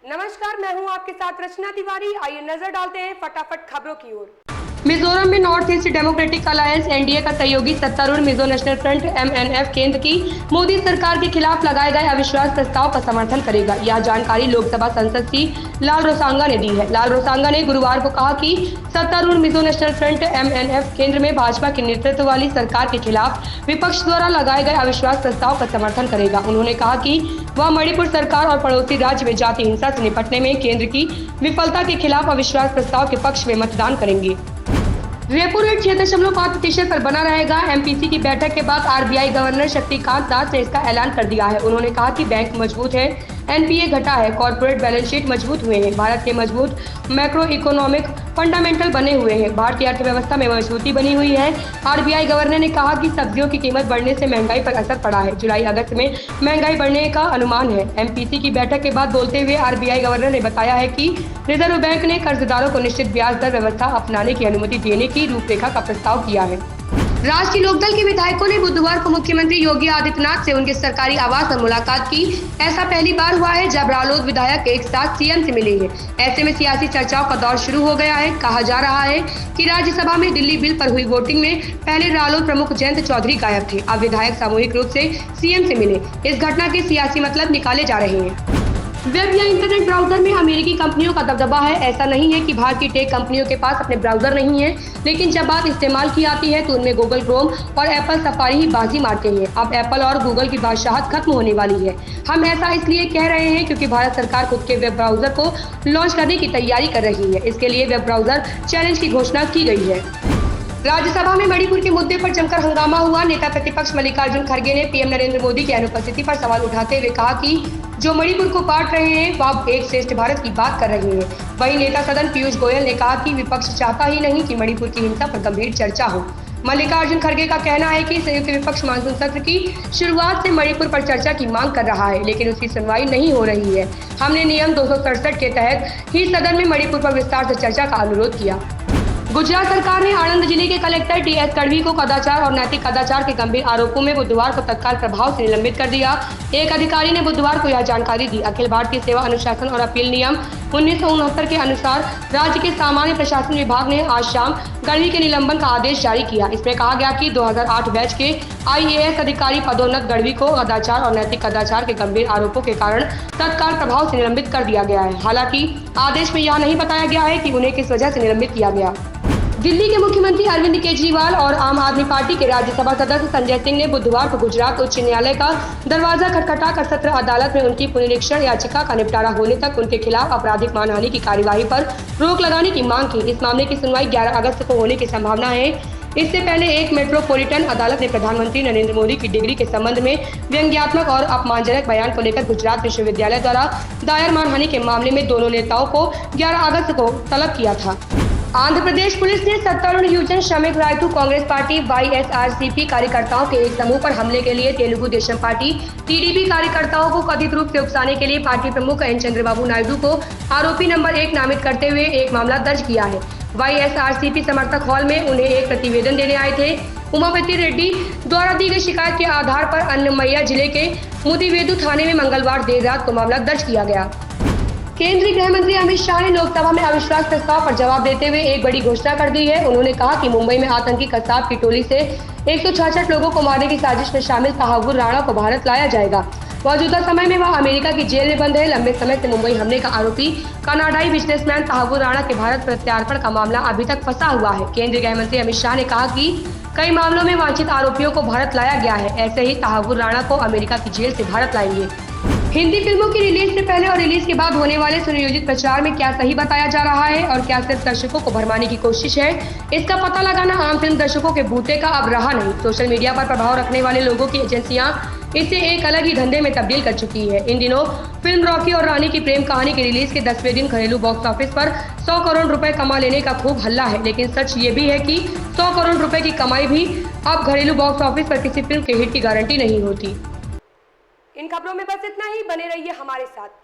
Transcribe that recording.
नमस्कार, मैं हूं आपके साथ रचना तिवारी। आइए नजर डालते हैं फटाफट खबरों की ओर। मिजोरम में north east democratic alliance NDA का सहयोगी सत्तारूढ़ मिजो नेशनल फ्रंट एमएनएफ केंद्र की मोदी सरकार के खिलाफ लगाए गए अविश्वास प्रस्ताव का समर्थन करेगा। यह जानकारी लोकसभा सांसद सी लाल रोसांगा ने दी है। लाल रोसांगा ने गुरुवार को कहा कि सत्तारूढ़ मिजो नेशनल फ्रंट एमएनएफ केंद्र में भाजपा के नेतृत्व वाली सरकार के खिलाफ विपक्ष द्वारा लगाए गए अविश्वास प्रस्ताव का समर्थन करेगा। उन्होंने कहा कि वह मणिपुर सरकार और पड़ोसी राज्य में जाति हिंसा से निपटने में केंद्र की विफलता के खिलाफ अविश्वास प्रस्ताव के पक्ष में मतदान करेंगे। रेपो रेट 6.5% पर बना रहेगा। एमपीसी की बैठक के बाद आरबीआई गवर्नर शक्तिकांत दास ने इसका ऐलान कर दिया है। उन्होंने कहा कि बैंक मजबूत है, एनपीए घटा है, कॉर्पोरेट बैलेंस शीट मजबूत हुए हैं, भारत के मजबूत मैक्रो इकोनॉमिक फंडामेंटल बने हुए हैं, भारतीय अर्थव्यवस्था में मजबूती बनी हुई है। आरबीआई गवर्नर ने कहा कि सब्जियों की कीमत बढ़ने से महंगाई पर असर पड़ा है। जुलाई अगस्त में महंगाई बढ़ने का अनुमान है। एमपीसी की बैठक के बाद बोलते हुए आरबीआई गवर्नर ने बताया है कि रिजर्व बैंक ने कर्जदारों को निश्चित ब्याज दर व्यवस्था अपनाने की अनुमति देने की रूपरेखा का प्रस्ताव किया है। राष्ट्रीय लोकदल के विधायकों ने बुधवार को मुख्यमंत्री योगी आदित्यनाथ से उनके सरकारी आवास पर मुलाकात की। ऐसा पहली बार हुआ है जब रालोद विधायक एक साथ सीएम से मिले हैं। ऐसे में सियासी चर्चाओं का दौर शुरू हो गया है। कहा जा रहा है कि राज्यसभा में दिल्ली बिल पर हुई वोटिंग में पहले रालोद प्रमुख जयंत चौधरी गायब थे। अब विधायक सामूहिक रूप से सीएम से मिले। इस घटना के सियासी मतलब निकाले जा रहे हैं। वेब या इंटरनेट ब्राउजर में अमेरिकी कंपनियों का दबदबा है। ऐसा नहीं है कि भारतीय टेक कंपनियों के पास अपने ब्राउजर नहीं है, लेकिन जब बात इस्तेमाल की आती है तो उनमें गूगल क्रोम और एप्पल सफारी ही बाजी मारते हैं। अब एप्पल और गूगल की बादशाहत खत्म होने वाली है। हम ऐसा इसलिए कह रहे हैं क्योंकि भारत सरकार खुद के वेब ब्राउजर को लॉन्च करने की तैयारी कर रही है। इसके लिए वेब ब्राउजर चैलेंज की घोषणा की गई है। राज्यसभा में मणिपुर के मुद्दे पर जमकर हंगामा हुआ। नेता प्रतिपक्ष मल्लिकार्जुन खड़गे ने पीएम नरेंद्र मोदी की अनुपस्थिति पर सवाल उठाते हुए कहा कि जो मणिपुर को बांट रहे हैं वह एक श्रेष्ठ भारत की बात कर रहे हैं। वहीं नेता सदन पीयूष गोयल ने कहा कि विपक्ष चाहता ही नहीं कि मणिपुर की हिंसा पर गंभीर चर्चा हो। मल्लिकार्जुन खड़गे का कहना है कि संयुक्त विपक्ष मानसून सत्र की शुरुआत से मणिपुर पर चर्चा की मांग कर रहा है, लेकिन उसकी सुनवाई नहीं हो रही है। हमने नियम 267 के तहत ही सदन में मणिपुर पर विस्तार से चर्चा का अनुरोध किया। गुजरात सरकार ने आणंद जिले के कलेक्टर टीएस तड़वी को कदाचार और नैतिक कदाचार के गंभीर आरोपों में बुधवार को तत्काल प्रभाव से निलंबित कर दिया। एक अधिकारी ने बुधवार को यह जानकारी दी। अखिल भारतीय सेवा अनुशासन और अपील नियम 1969 के अनुसार राज्य के सामान्य प्रशासन विभाग ने आज शाम तड़वी के निलंबन का आदेश जारी किया। इसमें कहा गया कि 2008 बैच के आईएएस अधिकारी पदोन्नत तड़वी को कदाचार और नैतिक कदाचार के गंभीर आरोपों के कारण तत्काल प्रभाव से निलंबित कर दिया गया है। हालांकि आदेश में यह नहीं बताया गया है कि उन्हें किस वजह से निलंबित किया गया। दिल्ली के मुख्यमंत्री अरविंद केजरीवाल और आम आदमी पार्टी के राज्यसभा सदस्य संजय सिंह ने बुधवार को गुजरात उच्च न्यायालय का दरवाजा खटखटाकर सत्र अदालत में उनकी पुनरीक्षण याचिका का निपटारा होने तक उनके खिलाफ आपराधिक मानहानि की कार्यवाही पर रोक लगाने की मांग की। इस मामले की सुनवाई 11 अगस्त को होने की संभावना है। इससे पहले एक मेट्रोपॉलिटन अदालत ने प्रधानमंत्री नरेंद्र मोदी की डिग्री के संबंध में व्यंग्यात्मक और अपमानजनक बयान को लेकर गुजरात विश्वविद्यालय द्वारा दायर मानहानि के मामले में दोनों नेताओं को 11 अगस्त को तलब किया था। आंध्र प्रदेश पुलिस ने सत्तारूढ़ युवजन श्रमिक रायतू कांग्रेस पार्टी वाईएसआरसीपी कार्यकर्ताओं के एक समूह पर हमले के लिए तेलुगु देशम पार्टी टीडीपी कार्यकर्ताओं को कथित रूप से उकसाने के लिए पार्टी प्रमुख एन चंद्रबाबू नायडू को आरोपी नंबर 1 नामित करते हुए एक मामला दर्ज किया है। वाईएसआरसीपी समर्थक हॉल में उन्हें एक प्रतिवेदन देने आए थे। उमापति रेड्डी द्वारा दी गई शिकायत के आधार पर अन्नमय्या जिले के मुदिवेदु थाने में मंगलवार देर रात को मामला दर्ज किया गया। केंद्रीय गृह मंत्री अमित शाह ने लोकसभा में अविश्वास प्रस्ताव पर जवाब देते हुए एक बड़ी घोषणा कर दी है। उन्होंने कहा कि मुंबई में आतंकी कसाब की टोली से 166 लोगों को मारने की साजिश में शामिल तहावुर राणा को भारत लाया जाएगा। मौजूदा समय में वह अमेरिका की जेल में बंद है। लंबे समय से मुंबई हमले का आरोपी कनाडाई बिजनेसमैन तहावुर राणा के भारत प्रत्यार्पण का मामला अभी तक फंसा हुआ है। केंद्रीय गृह मंत्री अमित शाह ने कहा कि कई मामलों में वांछित आरोपियों को भारत लाया गया है। ऐसे ही तहावुर राणा को अमेरिका की जेल से भारत लाएंगे। हिंदी फिल्मों की रिलीज से पहले और रिलीज के बाद होने वाले सुनियोजित प्रचार में क्या सही बताया जा रहा है और क्या सिर्फ दर्शकों को भरमाने की कोशिश है, इसका पता लगाना आम फिल्म दर्शकों के बूते का अब रहा नहीं। सोशल मीडिया पर प्रभाव रखने वाले लोगों की एजेंसियां इसे एक अलग ही धंधे में तब्दील कर चुकी है। इन दिनों फिल्म रॉकी और रानी की प्रेम कहानी की रिलीज के 10वें दिन घरेलू बॉक्स ऑफिस पर 100 करोड़ रुपए कमा लेने का खूब हल्ला है, लेकिन सच ये भी है कि 100 करोड़ रुपए की कमाई भी अब घरेलू बॉक्स ऑफिस पर किसी फिल्म के हिट की गारंटी नहीं होती। इन खबरों में बस इतना ही। बने रहिए हमारे साथ।